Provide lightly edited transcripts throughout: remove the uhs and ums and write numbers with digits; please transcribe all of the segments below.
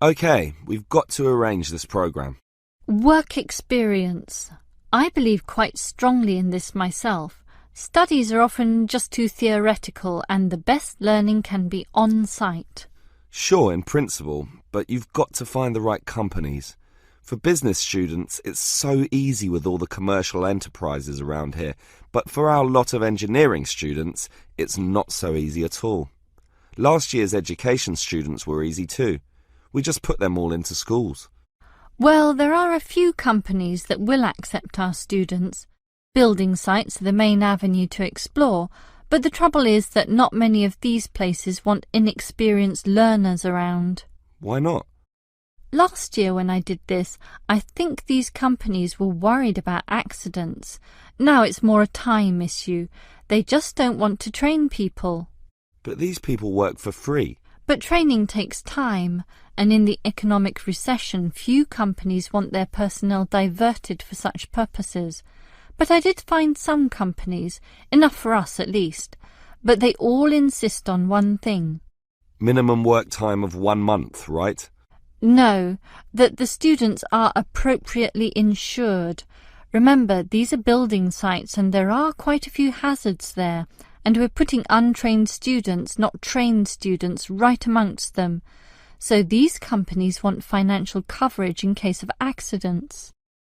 OK, we've got to arrange this programme. Work experience. I believe quite strongly in this myself. Studies are often just too theoretical and the best learning can be on-site. Sure, in principle, but you've got to find the right companies. For business students, it's so easy with all the commercial enterprises around here, but for our lot of engineering students, it's not so easy at all. Last year's education students were easy too. We just put them all into schools. Well, there are a few companies that will accept our students. Building sites are the main avenue to explore, but the trouble is that not many of these places want inexperienced learners around. Why not? Last year when I did this, I think these companies were worried about accidents. Now it's more a time issue. They just don't want to train people. But these people work for free. But training takes time, and in the economic recession, few companies want their personnel diverted for such purposes. But I did find some companies, enough for us at least, but they all insist on one thing. Minimum work time of 1 month, right? No, that the students are appropriately insured. Remember, these are building sites and there are quite a few hazards there, and we're putting untrained students, not trained students, right amongst them. So these companies want financial coverage in case of accidents.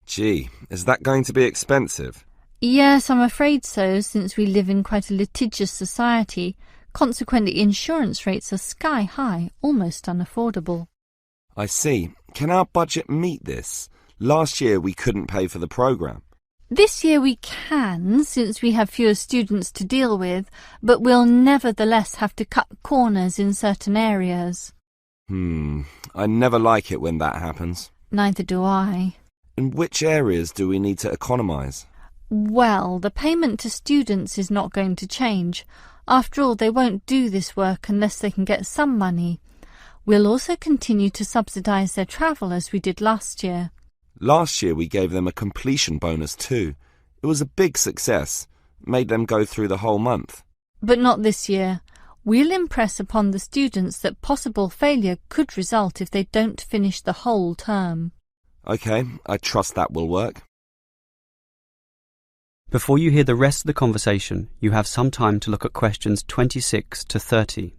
Gee, is that going to be expensive? Yes, I'm afraid so, since we live in quite a litigious society. Consequently, insurance rates are sky high, almost unaffordable. I see. Can our budget meet this? Last year we couldn't pay for the programme. This year we can, since we have fewer students to deal with, but we'll nevertheless have to cut corners in certain areas. I never like it when that happens. Neither do I. In which areas do we need to economise? Well, the payment to students is not going to change. After all, they won't do this work unless they can get some money. We'll also continue to subsidise their travel as we did last year. Last year we gave them a completion bonus too. It was a big success. Made them go through the whole month. But not this year. We'll impress upon the students that possible failure could result if they don't finish the whole term. OK, I trust that will work. Before you hear the rest of the conversation, you have some time to look at questions 26 to 30.